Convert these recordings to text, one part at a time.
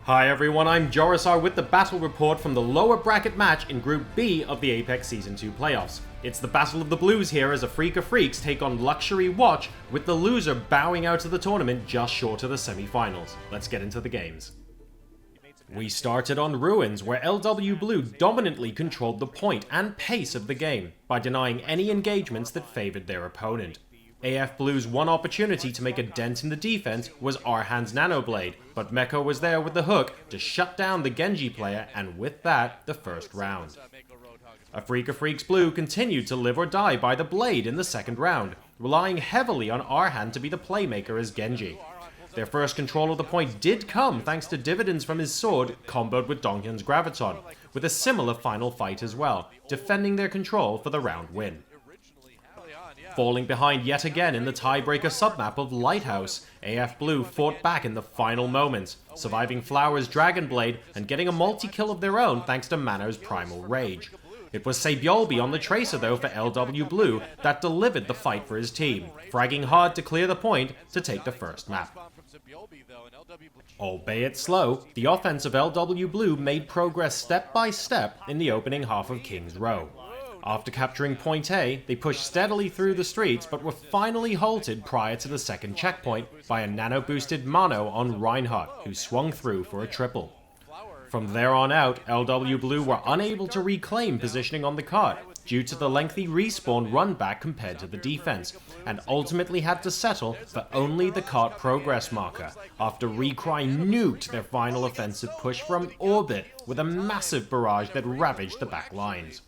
Hi everyone, I'm Jorisar with the battle report from the lower bracket match in Group B of the Apex Season 2 playoffs. It's the Battle of the Blues here as Afreeca Freecs take on Luxury Watch, with the loser bowing out of the tournament just short of the semi-finals. Let's get into the games. We started on Ruins, where LW Blue dominantly controlled the point and pace of the game by denying any engagements that favoured their opponent. AF Blue's one opportunity to make a dent in the defense was Arhan's Nanoblade, but Meko was there with the hook to shut down the Genji player, and with that, the first round. Afreeca Freecs Blue continued to live or die by the blade in the second round, relying heavily on Arhan to be the playmaker as Genji. Their first control of the point did come thanks to dividends from his sword comboed with Donghyun's Graviton, with a similar final fight as well, defending their control for the round win. Falling behind yet again in the tiebreaker submap of Lighthouse, AF Blue fought back in the final moments, surviving Flower's Dragon Blade and getting a multi-kill of their own thanks to Mano's Primal Rage. It was Saebyeolbe on the Tracer though for LW Blue that delivered the fight for his team, fragging hard to clear the point to take the first map. Albeit slow, the offense of LW Blue made progress step by step in the opening half of King's Row. After capturing Point A, they pushed steadily through the streets but were finally halted prior to the second checkpoint by a nano-boosted Mano on Reinhardt, who swung through for a triple. From there on out, LW Blue were unable to reclaim positioning on the cart due to the lengthy respawn run back compared to the defense, and ultimately had to settle for only the cart progress marker after Recry nuked their final offensive push from orbit with a massive barrage that ravaged the back lines.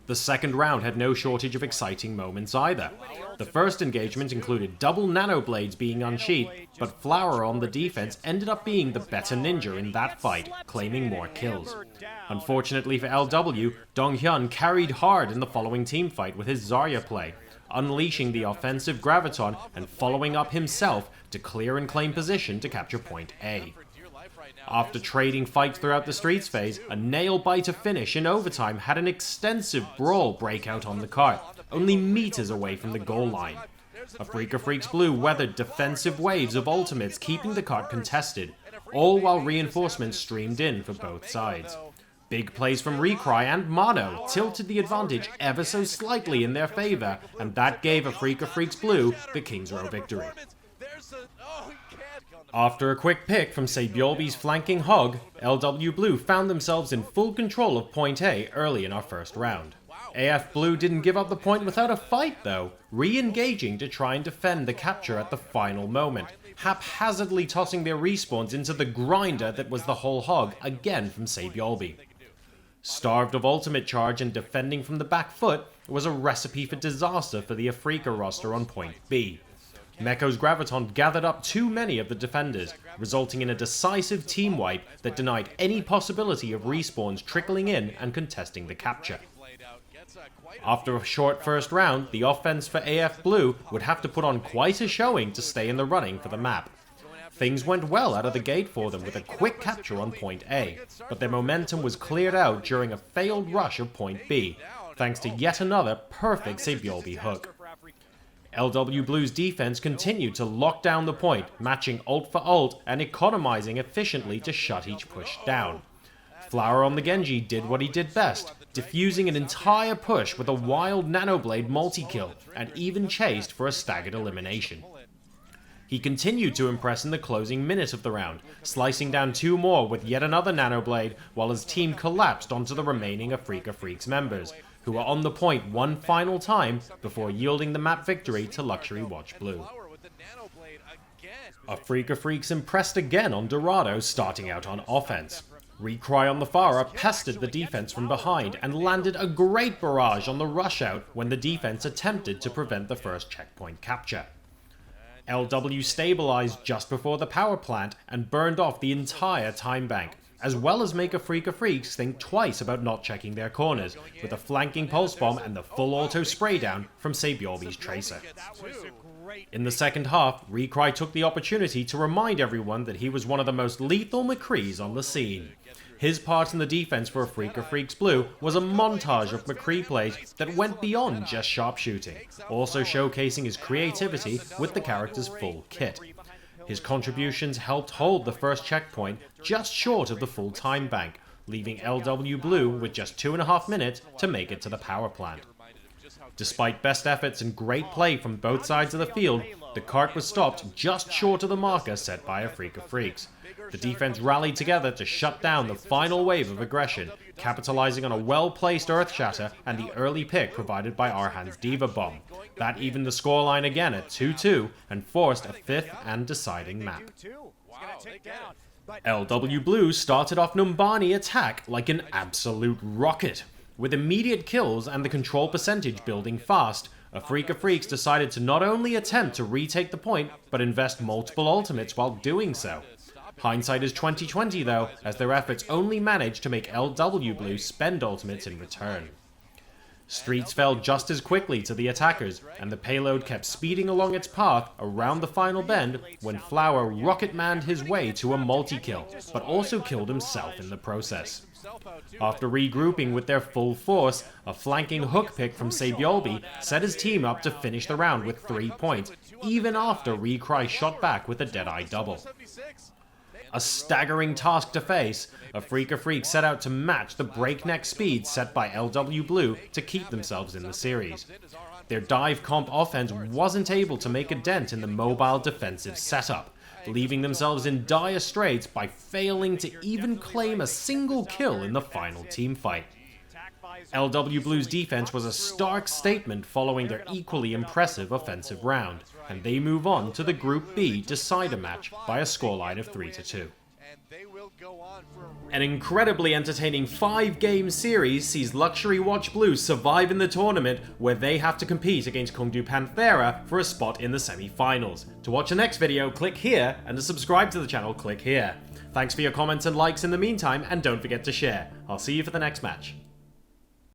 The second round had no shortage of exciting moments either. The first engagement included double nanoblades being unsheathed, but Flower on the defense ended up being the better ninja in that fight, claiming more kills. Unfortunately for LW, Donghyun carried hard in the following teamfight with his Zarya play, unleashing the offensive Graviton and following up himself to clear and claim position to capture Point A. After trading fights throughout the streets phase, a nail-biter finish in overtime had an extensive brawl break out on the cart, only meters away from the goal line. Afreeca Freecs Blue weathered defensive waves of ultimates keeping the cart contested, all while reinforcements streamed in for both sides. Big plays from Recry and Mano tilted the advantage ever so slightly in their favour, and that gave Afreeca Freecs Blue the King's Row victory. After a quick pick from Saebyeolbe's flanking hog, LW Blue found themselves in full control of Point A early in our first round. AF Blue didn't give up the point without a fight though, re-engaging to try and defend the capture at the final moment, haphazardly tossing their respawns into the grinder that was the whole hog again from Saebyeolbe. Starved of ultimate charge and defending from the back foot was a recipe for disaster for the Afreeca roster on Point B. Meko's Graviton gathered up too many of the defenders, resulting in a decisive team wipe that denied any possibility of respawns trickling in and contesting the capture. After a short first round, the offense for AF Blue would have to put on quite a showing to stay in the running for the map. Things went well out of the gate for them with a quick capture on Point A, but their momentum was cleared out during a failed rush of Point B, thanks to yet another perfect Saebyeolbe hook. LW Blue's defense continued to lock down the point, matching ult for ult and economizing efficiently to shut each push down. Flower on the Genji did what he did best, defusing an entire push with a wild nanoblade multi-kill, and even chased for a staggered elimination. He continued to impress in the closing minute of the round, slicing down two more with yet another nanoblade while his team collapsed onto the remaining Afreeca Freecs members, who were on the point one final time before yielding the map victory to Luxury Watch Blue. Afreeca Freecs impressed again on Dorado starting out on offense. Recry on the Pharah pestered the defense from behind and landed a great barrage on the rush out when the defense attempted to prevent the first checkpoint capture. LW stabilized just before the power plant and burned off the entire time bank, as well as make Afreeca Freecs think twice about not checking their corners, with a flanking pulse bomb and the full auto spray down from Saebyeolbe's Tracer. In the second half, Recry took the opportunity to remind everyone that he was one of the most lethal McCrees on the scene. His part in the defense for Afreeca Freecs Blue was a montage of McCree plays that went beyond just sharpshooting, also showcasing his creativity with the character's full kit. His contributions helped hold the first checkpoint just short of the full time bank, leaving LW Blue with just 2.5 minutes to make it to the power plant. Despite best efforts and great play from both sides of the field, the cart was stopped just short of the marker set by Afreeca Freecs. The defense rallied together to shut down the final wave of aggression, capitalizing on a well-placed Earth Shatter and the early pick provided by Arhan's Diva Bomb. That evened the scoreline again at 2-2 and forced a fifth and deciding map. LW Blue started off Numbani attack like an absolute rocket. With immediate kills and the control percentage building fast, Afreeca Freecs decided to not only attempt to retake the point, but invest multiple ultimates while doing so. Hindsight is 20/20 though, as their efforts only managed to make LW Blue spend ultimates in return. Streets fell just as quickly to the attackers, and the payload kept speeding along its path around the final bend when Flower rocket-manned his way to a multi-kill, but also killed himself in the process. After regrouping with their full force, a flanking hook pick from Saebyeolbe set his team up to finish the round with 3 points, even after Recry shot back with a Deadeye double. A staggering task to face, Afreeca Freecs set out to match the breakneck speed set by LW Blue to keep themselves in the series. Their dive comp offense wasn't able to make a dent in the mobile defensive setup, leaving themselves in dire straits by failing to even claim a single kill in the final teamfight. LW Blue's defense was a stark statement following their equally impressive offensive round, and they move on to the Group B decider match by a scoreline of 3-2. An incredibly entertaining 5-game series sees Luxury Watch Blue survive in the tournament, where they have to compete against Kungdu Panthera for a spot in the semi-finals. To watch the next video, click here, and to subscribe to the channel, click here. Thanks for your comments and likes in the meantime, and don't forget to share. I'll see you for the next match.